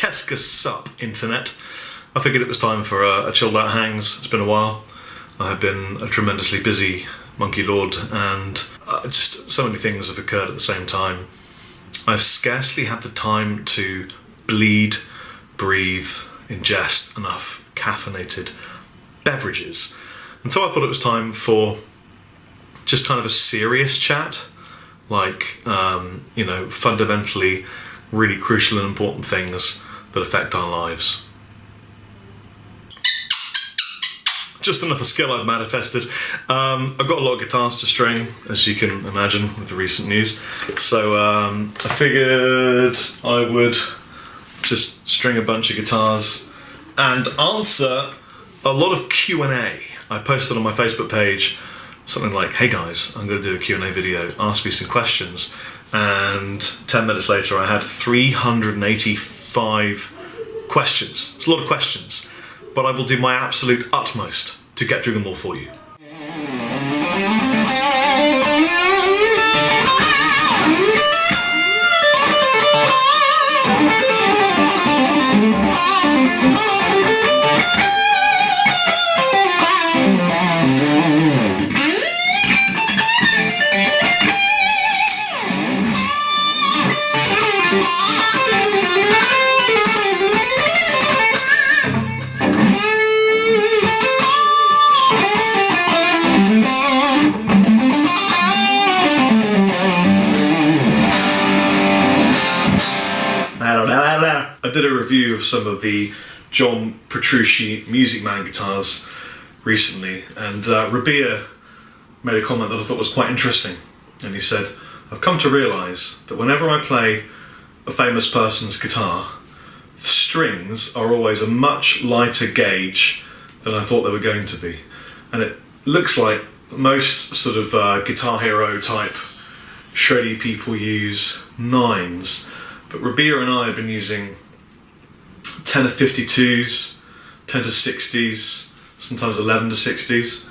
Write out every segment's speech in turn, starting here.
Keska Sup, Internet. I figured it was time for a chilled out hangs. It's been a while. I have been a tremendously busy monkey lord, and just so many things have occurred at the same time. I've scarcely had the time to bleed, breathe, ingest enough caffeinated beverages. And so I thought it was time for just kind of a serious chat, like, fundamentally really crucial and important things that affect our lives. Just another skill I've manifested. I've got a lot of guitars to string, as you can imagine with the recent news. So I figured I would just string a bunch of guitars and answer a lot of Q&A. I posted on my Facebook page something like, hey guys, I'm going to do a Q&A video, ask me some questions. And 10 minutes later I had 385 questions. It's a lot of questions, but I will do my absolute utmost to get through them all for you. I did a review of some of the John Petrucci Music Man guitars recently, and Rabia made a comment that I thought was quite interesting. And he said, I've come to realise that whenever I play a famous person's guitar, the strings are always a much lighter gauge than I thought they were going to be. And it looks like most sort of Guitar Hero type shreddy people use 9s, but Rabia and I have been using 10 to 52s, 10 to 60s, sometimes 11 to 60s.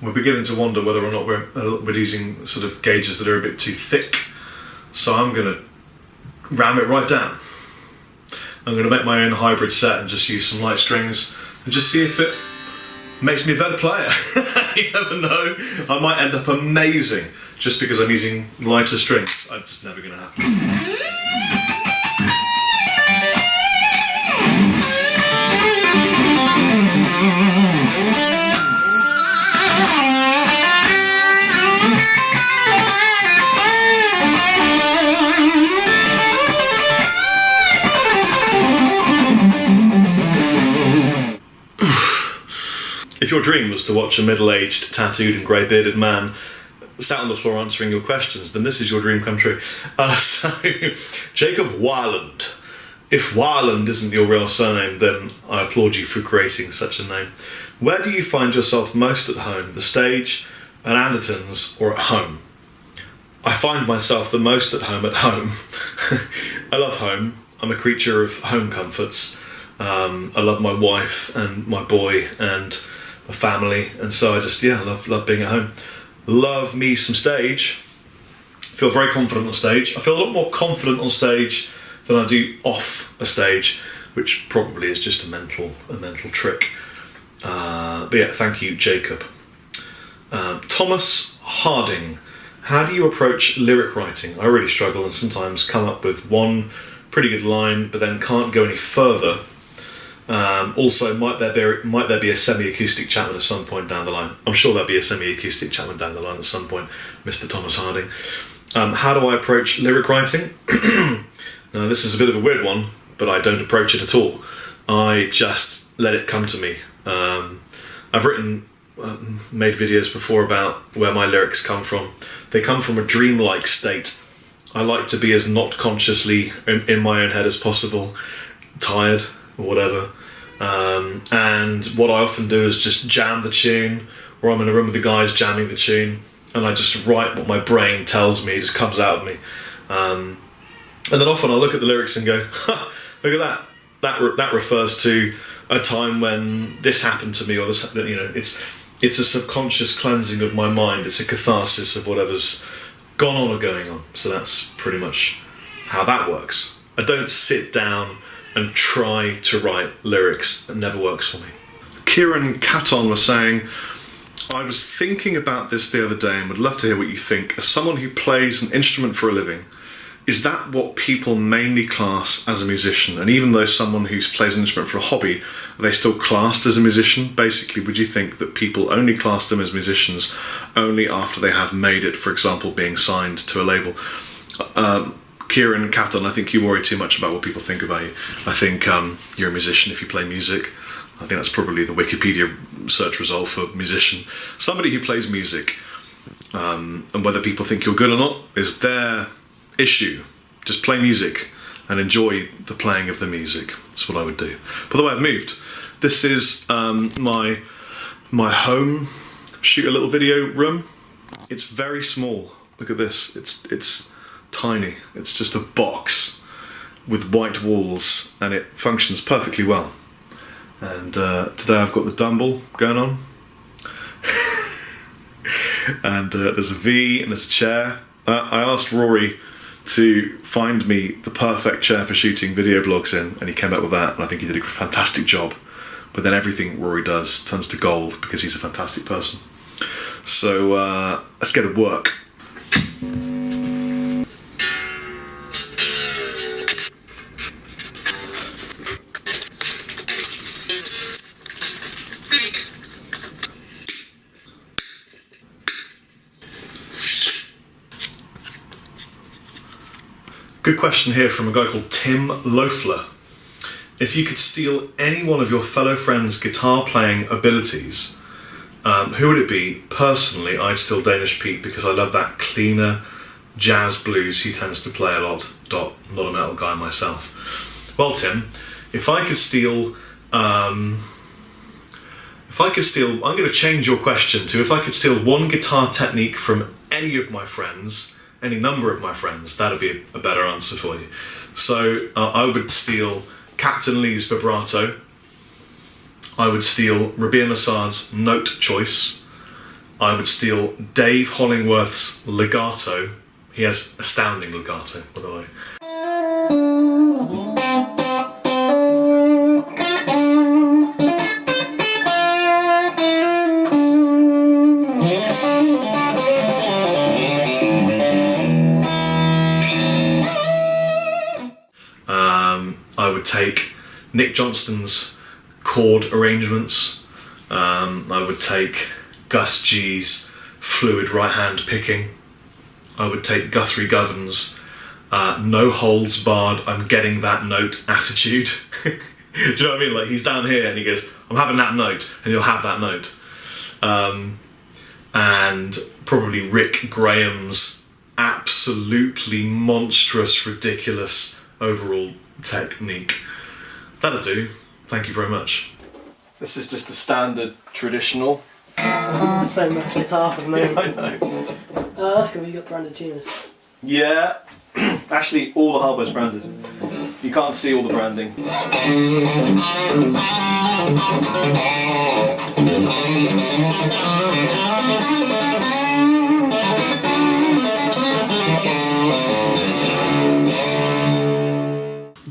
We're beginning to wonder whether or not we're using sort of gauges that are a bit too thick. So I'm going to ram it right down. I'm going to make my own hybrid set and just use some light strings and just see if it makes me a better player. You never know. I might end up amazing just because I'm using lighter strings. It's never going to happen. If your dream was to watch a middle-aged, tattooed and grey-bearded man sat on the floor answering your questions, then this is your dream come true. So, Jacob Weiland. If Weiland isn't your real surname, then I applaud you for creating such a name. Where do you find yourself most at home? The stage, at Andertons, or at home? I find myself the most at home. I love home. I'm a creature of home comforts. I love my wife and my boy and my family, and so I just love being at home. Love me some stage. Feel very confident on stage. I feel a lot more confident on stage than I do off a stage, which probably is just a mental trick. But yeah, thank you, Jacob. Thomas Harding. How do you approach lyric writing? I really struggle and sometimes come up with one pretty good line, but then can't go any further. Also, might there be a semi-acoustic Chapman at some point down the line? I'm sure there'll be a semi-acoustic Chapman down the line at some point, Mr. Thomas Harding. How do I approach lyric writing? Now, this is a bit of a weird one, but I don't approach it at all. I just let it come to me. I've made videos before about where my lyrics come from. They come from a dreamlike state. I like to be as not consciously in my own head as possible, tired or whatever. And what I often do is just jam the tune, or I'm in a room with the guys jamming the tune, and I just write what my brain tells me, it just comes out of me. And then often I look at the lyrics and go, look at that. That refers to a time when this happened to me, or this, it's a subconscious cleansing of my mind. It's a catharsis of whatever's gone on or going on. So that's pretty much how that works. I don't sit down and try to write lyrics. It never works for me. Kieran Caton was saying, I was thinking about this the other day and would love to hear what you think. As someone who plays an instrument for a living, is that what people mainly class as a musician? And even though someone who plays an instrument for a hobby, are they still classed as a musician? Basically, would you think that people only class them as musicians only after they have made it, for example, being signed to a label? Kieran Caton, I think you worry too much about what people think about you. I think you're a musician if you play music. I think that's probably the Wikipedia search result for musician. Somebody who plays music, and whether people think you're good or not is their issue. Just play music and enjoy the playing of the music. That's what I would do. By the way, I've moved. This is my home shoot a little video room. It's very small. Look at this. It's tiny. It's just a box with white walls, and it functions perfectly well. And today I've got the Dumble going on. And there's a V and there's a chair. I asked Rory to find me the perfect chair for shooting video blogs in, and he came up with that, and I think he did a fantastic job. But then everything Rory does turns to gold because he's a fantastic person. So let's get to work. Good question here from a guy called Tim Loeffler. If you could steal any one of your fellow friends' guitar playing abilities, who would it be? Personally, I'd steal Danish Pete because I love that cleaner jazz blues he tends to play a lot. Not a metal guy myself. Well, Tim, if I could steal, I'm going to change your question to if I could steal one guitar technique from any of my friends, any number of my friends, that'd be a better answer for you. So I would steal Captain Lee's vibrato. I would steal Rabia Massad's note choice. I would steal Dave Hollingworth's legato. He has astounding legato, by the way. I would take Nick Johnston's chord arrangements. I would take Gus G's fluid right hand picking. I would take Guthrie Govan's no holds barred, I'm getting that note attitude. Do you know what I mean? Like, he's down here and he goes, I'm having that note, and you'll have that note. And probably Rick Graham's absolutely monstrous, ridiculous overall technique. That'll do. Thank you very much. This is just the standard traditional. So much guitar for the moment. Yeah, I know. That's good, you got branded tuners. Yeah, actually all the hardware's branded. You can't see all the branding.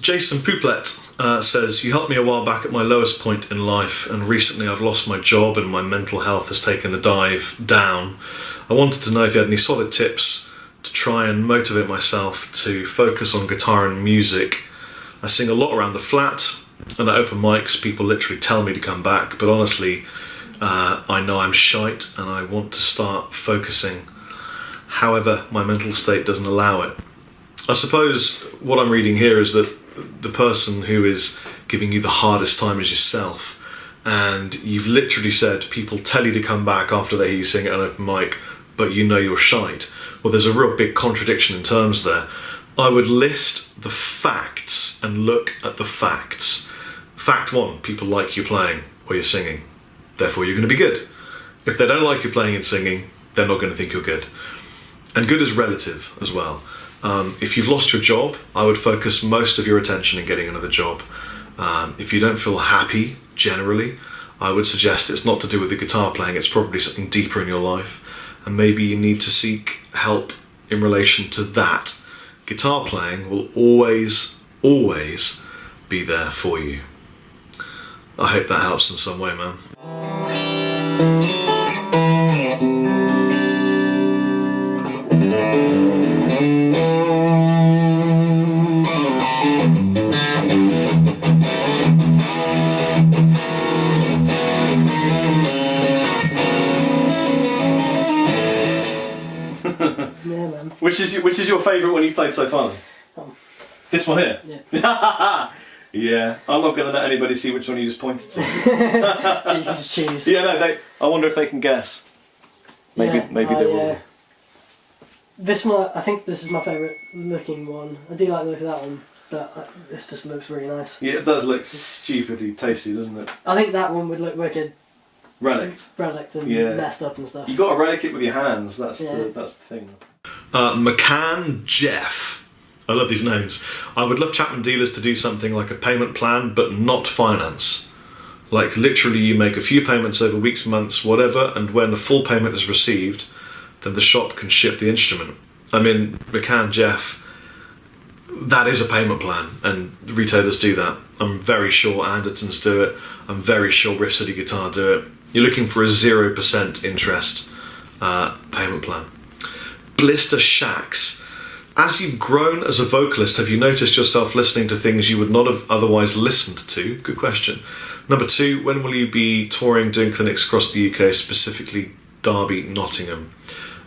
Jason Pouplet says, you helped me a while back at my lowest point in life, and recently I've lost my job and my mental health has taken a dive down. I wanted to know if you had any solid tips to try and motivate myself to focus on guitar and music. I sing a lot around the flat, and at open mics people literally tell me to come back, but honestly I know I'm shite and I want to start focusing. However, my mental state doesn't allow it. I suppose what I'm reading here is that the person who is giving you the hardest time is yourself, and you've literally said people tell you to come back after they hear you sing at an open mic, but you know you're shite. Well, there's a real big contradiction in terms there. I would list the facts and look at the facts. Fact one, people like you playing or you're singing, therefore you're going to be good. If they don't like you playing and singing, they're not going to think you're good. And good is relative as well. If you've lost your job, I would focus most of your attention in getting another job. If you don't feel happy, generally, I would suggest it's not to do with the guitar playing, it's probably something deeper in your life, and maybe you need to seek help in relation to that. Guitar playing will always be there for you. I hope that helps in some way, man. Yeah, man. Which is your favourite one you've played so far? This one here? Yeah. Yeah, I'm not going to let anybody see which one you just pointed to. So you can just choose. Yeah, no, I wonder if they can guess. Maybe they will. This one, I think this is my favourite looking one. I do like the look of that one, but this just looks really nice. Yeah, it does look stupidly tasty, doesn't it? I think that one would look wicked. Relict. Relict and messed up and stuff. You got to relic it with your hands. That's the thing. McCann Jeff. I love these names. I would love Chapman dealers to do something like a payment plan, but not finance. Like literally, you make a few payments over weeks, months, whatever, and when the full payment is received, then the shop can ship the instrument. I mean, McCann Jeff. That is a payment plan, and retailers do that. I'm very sure Andertons do it. I'm very sure Riff City Guitar do it. You're looking for a 0% interest payment plan. Blister Shacks. As you've grown as a vocalist, have you noticed yourself listening to things you would not have otherwise listened to? Good question. Number 2, when will you be touring, doing clinics across the UK, specifically Derby, Nottingham?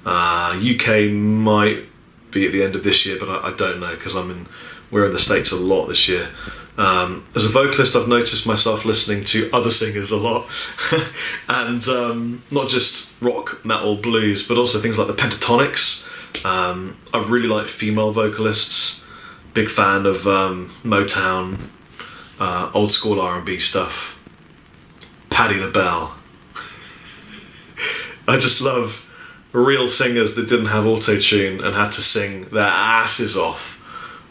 UK might be at the end of this year, but I don't know because we're in the States a lot this year. As a vocalist, I've noticed myself listening to other singers a lot, and not just rock, metal, blues, but also things like the Pentatonics. I really like female vocalists. Big fan of Motown, old school R&B stuff. Patti LaBelle. I just love real singers that didn't have auto-tune and had to sing their asses off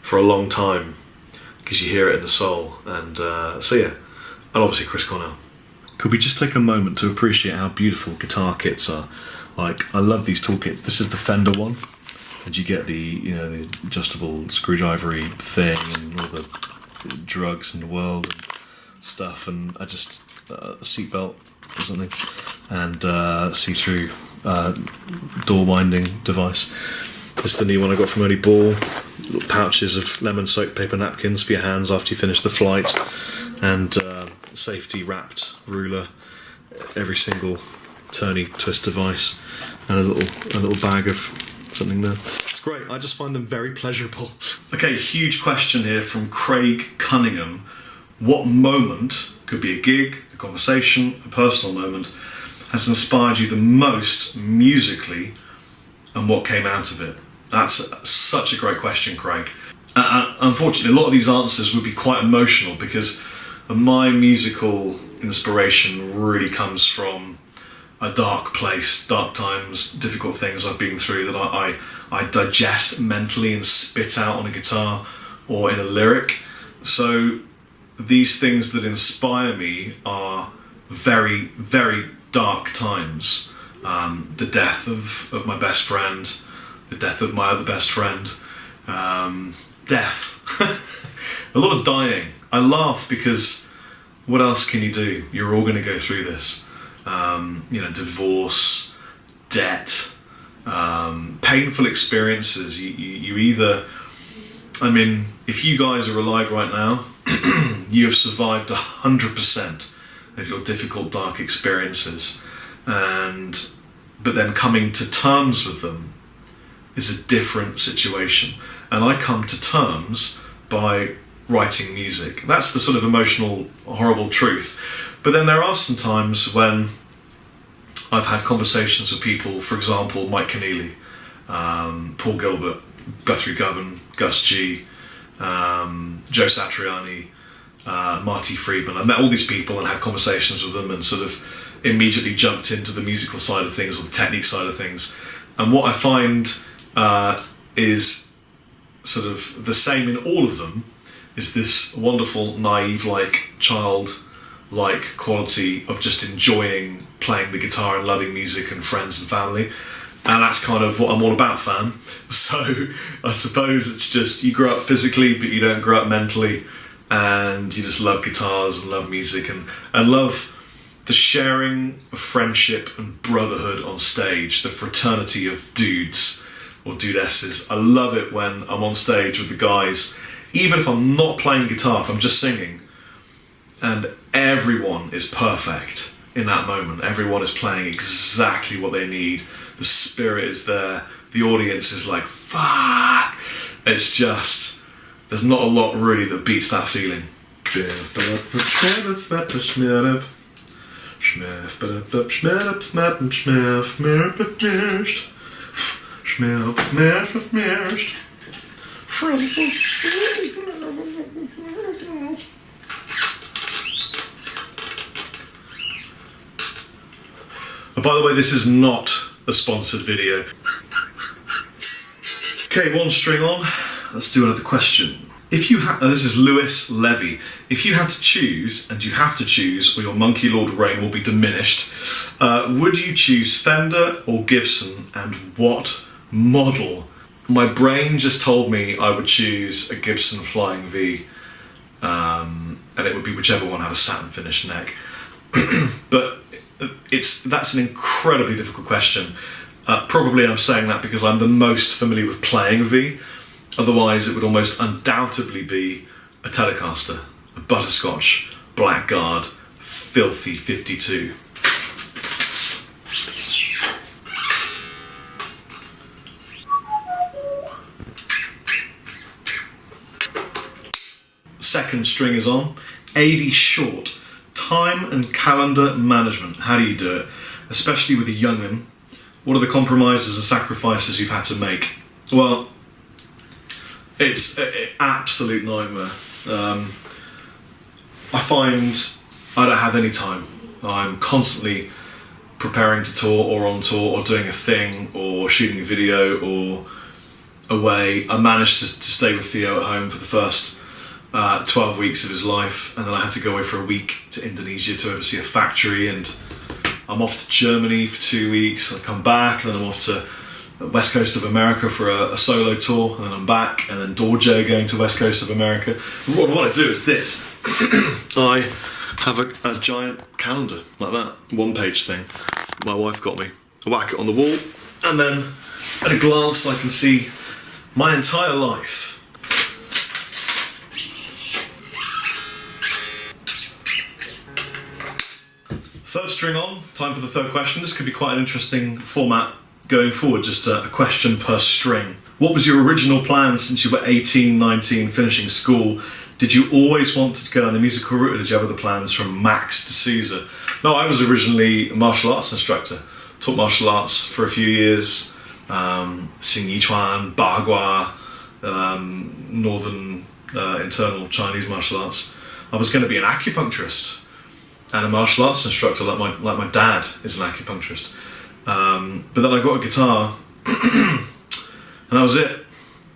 for a long time because you hear it in the soul. And so yeah, and obviously Chris Cornell. Could we just take a moment to appreciate how beautiful guitar kits are? Like, I love these toolkits. This is the Fender one, and you get the adjustable screwdrivery thing and all the drugs in the world and stuff, and I just a seatbelt or something, and see-through door winding device. This is the new one I got from Early Ball. Little pouches of lemon soaked paper napkins for your hands after you finish the flight, and safety wrapped ruler, every single turny twist device, and a little bag of something there. It's great. I just find them very pleasurable. Okay, huge question here from Craig Cunningham. What moment, could be a gig, a conversation, a personal moment, has inspired you the most musically, and what came out of it? That's such a great question, Craig. Unfortunately, a lot of these answers would be quite emotional because my musical inspiration really comes from a dark place, dark times, difficult things I've been through that I digest mentally and spit out on a guitar or in a lyric. So these things that inspire me are very, very dark times. The death of my best friend, the death of my other best friend, death. A lot of dying. I laugh because what else can you do? You're all going to go through this. Divorce, debt, painful experiences. You either, if you guys are alive right now, you have survived 100% of your difficult, dark experiences, but then coming to terms with them is a different situation. And I come to terms by writing music. That's the sort of emotional, horrible truth. But then there are some times when I've had conversations with people, for example, Mike Keneally, Paul Gilbert, Guthrie Govan, Gus G, Joe Satriani, Marty Friedman. I've met all these people and had conversations with them and sort of immediately jumped into the musical side of things or the technique side of things. And what I find is sort of the same in all of them, is this wonderful, naive-like, child-like quality of just enjoying playing the guitar and loving music and friends and family. And that's kind of what I'm all about, fam. So I suppose it's just you grow up physically, but you don't grow up mentally. and you just love guitars and love music and love the sharing of friendship and brotherhood on stage, the fraternity of dudes or dudesses. I love it when I'm on stage with the guys, even if I'm not playing guitar, if I'm just singing, and everyone is perfect in that moment. Everyone is playing exactly what they need. The spirit is there. The audience is like, fuck! It's just, there's not a lot really that beats that feeling. And by the way, this is not a sponsored video. Okay, one string on. Let's do another question. If you had, this is Lewis Levy. If you had to choose, and you have to choose, or your Monkey Lord reign will be diminished, would you choose Fender or Gibson, and what model? My brain just told me I would choose a Gibson Flying V, and it would be whichever one had a satin finish neck. But that's an incredibly difficult question. Probably I'm saying that because I'm the most familiar with playing a V. Otherwise it would almost undoubtedly be a Telecaster, a butterscotch, blackguard, filthy 52. Second string is on. 80 short. Time and calendar management. How do you do it? Especially with a young'un. What are the compromises and sacrifices you've had to make? Well, it's an absolute nightmare. I find I don't have any time. I'm constantly preparing to tour or on tour or doing a thing or shooting a video or away. I managed to stay with Theo at home for the first 12 weeks of his life, and then I had to go away for a week to Indonesia to oversee a factory, and I'm off to Germany for 2 weeks. I come back, and then I'm off to the west coast of America for a solo tour, and then I'm back, and then Dorje going to west coast of America. What I do is this. I have a giant calendar like that, one-page thing my wife got me. I whack it on the wall, and then at a glance I can see my entire life. Third string on, time for the third question. This could be quite an interesting format going forward, just a question per string. What was your original plan since you were 18, 19, finishing school? Did you always want to go down the musical route, or did you have other plans from Max to Caesar? No, I was originally a martial arts instructor. Taught martial arts for a few years, Xing Yichuan, Bagua, northern internal Chinese martial arts. I was going to be an acupuncturist and a martial arts instructor, like my dad is an acupuncturist. But then I got a guitar, and that was it.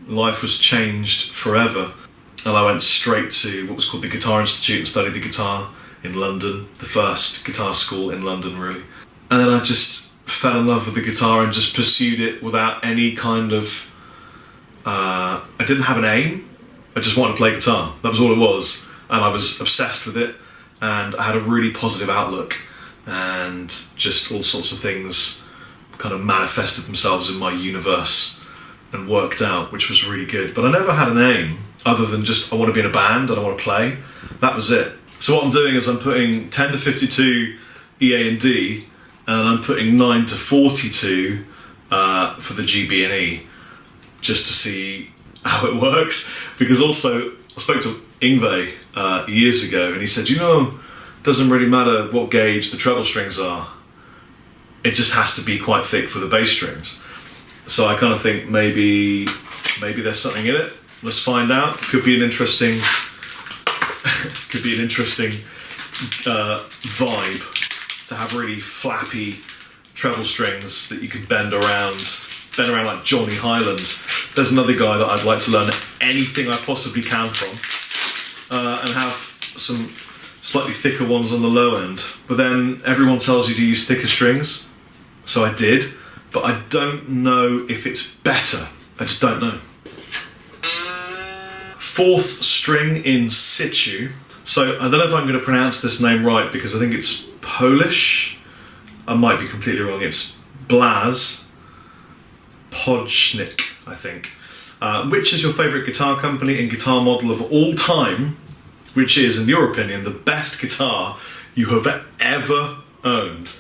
Life was changed forever, and I went straight to what was called the Guitar Institute and studied the guitar in London, the first guitar school in London, really. And then I just fell in love with the guitar and just pursued it without any kind of... I didn't have an aim, I just wanted to play guitar. That was all it was, and I was obsessed with it. And I had a really positive outlook, and just all sorts of things kind of manifested themselves in my universe and worked out, which was really good. But I never had an aim other than just, I want to be in a band and I want to play. That was it. So what I'm doing is I'm putting 10 to 52 EA and D, and I'm putting 9 to 42 for the G, B and E, just to see how it works. Because also, I spoke to Ingve years ago, and he said, you know, it doesn't really matter what gauge the treble strings are, it just has to be quite thick for the bass strings. So I kind of think maybe there's something in it. Let's find out. Could be an interesting vibe to have really flappy treble strings that you can bend around like Johnny Highland. There's another guy that I'd like to learn anything I possibly can from, and have some slightly thicker ones on the low end. But then everyone tells you to use thicker strings, so I did, but I don't know if it's better. I just don't know. fourth string in situ. So I don't know if I'm going to pronounce this name right because I think it's Polish. I might be completely wrong. It's Blaž Podschnik, I think. Which is your favourite guitar company and guitar model of all time? Which is, in your opinion, the best guitar you have ever owned?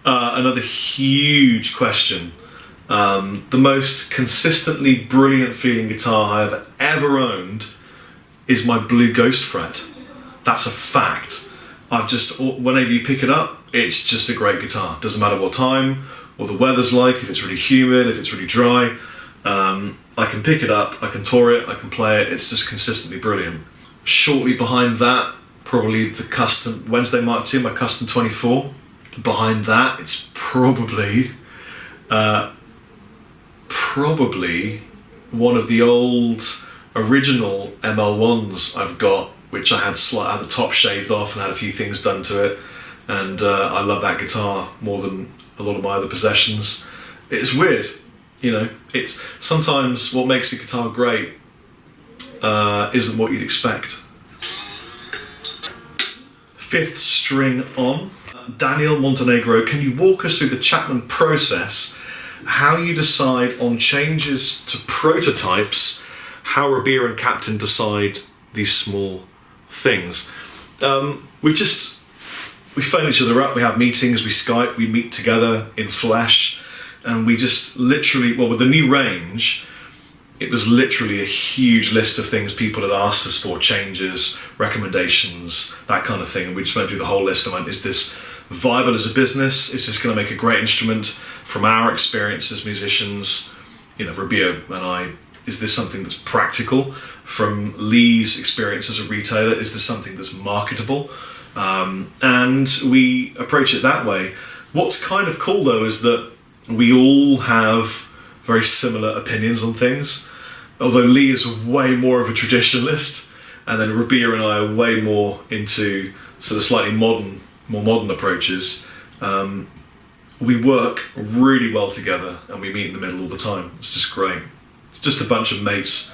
Another huge question. The most consistently brilliant feeling guitar I have ever owned is my Blue Ghost Fret. That's a fact. Whenever you pick it up, it's just a great guitar. Doesn't matter what time or the weather's like, if it's really humid, if it's really dry. I can pick it up, I can tour it, I can play it. It's just consistently brilliant. Shortly behind that, probably the custom Wednesday Mark II, my custom 24. Behind that, it's probably one of the old original ML1s I've got, which I had the top shaved off and had a few things done to it, and I love that guitar more than a lot of my other possessions. It's weird, you know. It's sometimes what makes a guitar great isn't what you'd expect. Fifth string on. Daniel Montenegro, can you walk us through the Chapman process, how you decide on changes to prototypes, how Rabea and Captain decide these small things? We phone each other up, we have meetings, we Skype, we meet together in flesh, and we just literally, well, with the new range, it was literally a huge list of things people had asked us for, changes, recommendations, that kind of thing. And we just went through the whole list and went, is this viable as a business? Is this going to make a great instrument from our experience as musicians? You know, Rabea and I, is this something that's practical? From Lee's experience as a retailer, is this something that's marketable? And we approach it that way. What's kind of cool though is that we all have very similar opinions on things. Although Lee is way more of a traditionalist, and then Rabea and I are way more into sort of slightly more modern approaches. We work really well together and we meet in the middle all the time. It's just great. It's just a bunch of mates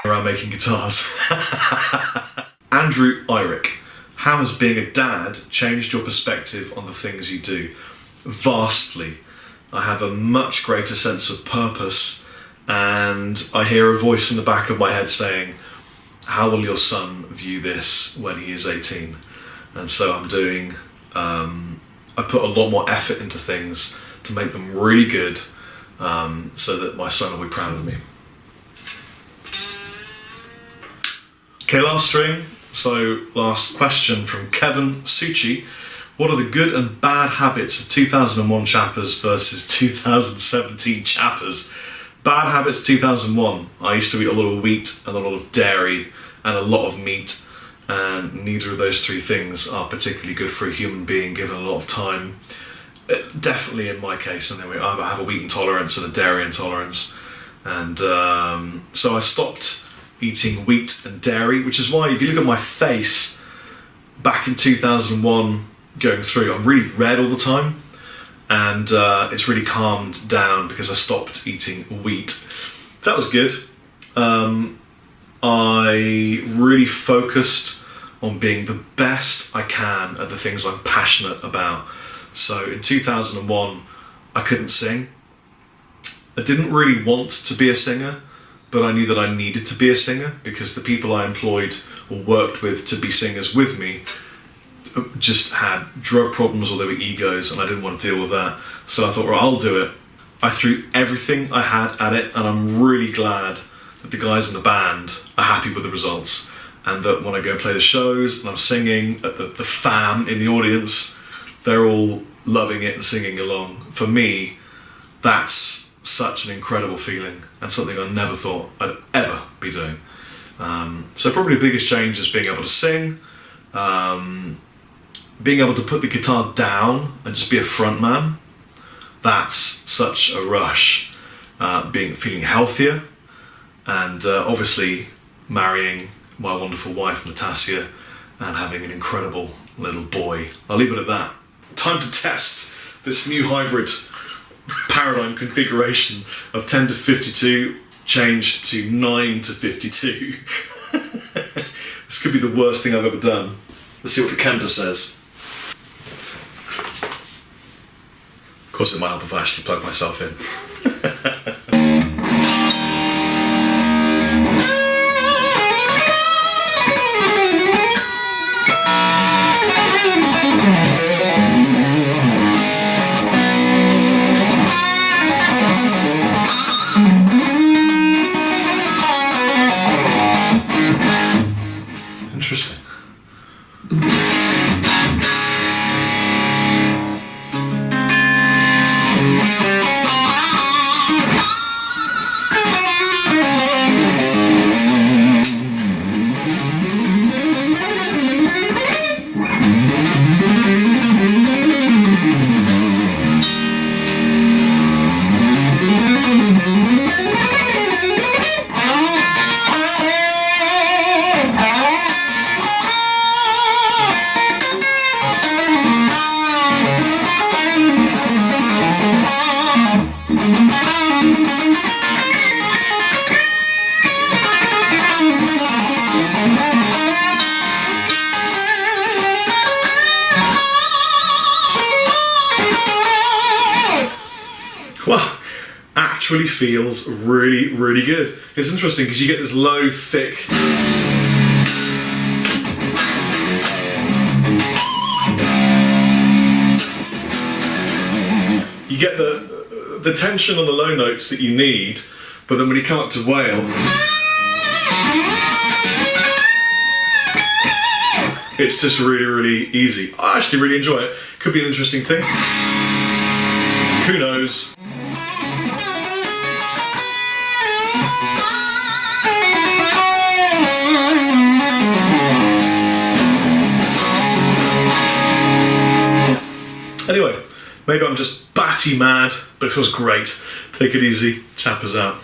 around making guitars. Andrew Irick, how has being a dad changed your perspective on the things you do? Vastly. I have a much greater sense of purpose, and I hear a voice in the back of my head saying, how will your son view this when he is 18? And so I'm doing, I put a lot more effort into things to make them really good, so that my son will be proud of me. Okay, last string. So last question from Kevin Suchi. What are the good and bad habits of 2001 Chappers versus 2017 Chappers? Bad habits 2001. I used to eat a lot of wheat and a lot of dairy and a lot of meat, and neither of those three things are particularly good for a human being given a lot of time. Definitely in my case, and anyway, I have a wheat intolerance and a dairy intolerance, and so I stopped eating wheat and dairy, which is why if you look at my face back in 2001 going through, I'm really red all the time, and it's really calmed down because I stopped eating wheat. That was good. I really focused on being the best I can at the things I'm passionate about. So in 2001 I couldn't sing. I didn't really want to be a singer, but I knew that I needed to be a singer because the people I employed or worked with to be singers with me just had drug problems or they were egos, and I didn't want to deal with that. So I thought, well, I'll do it. I threw everything I had at it, and I'm really glad that the guys in the band are happy with the results, and that when I go and play the shows and I'm singing at the fam in the audience, they're all loving it and singing along. For me, that's such an incredible feeling and something I never thought I'd ever be doing. So probably the biggest change is being able to sing, being able to put the guitar down and just be a frontman. That's such a rush. Feeling healthier, and obviously marrying my wonderful wife Natasha and having an incredible little boy. I'll leave it at that. Time to test this new hybrid paradigm configuration of 10 to 52 changed to 9 to 52. This could be the worst thing I've ever done. Let's see what the camper says. Of course it might help if I actually plug myself in. Interesting. Well, actually feels really, really good. It's interesting because you get this low, thick. You get the tension on the low notes that you need, but then when you come up to wail, it's just really, really easy. I actually really enjoy it. Could be an interesting thing. Who knows? Anyway, maybe I'm just batty mad, but it feels great. Take it easy. Chappers out.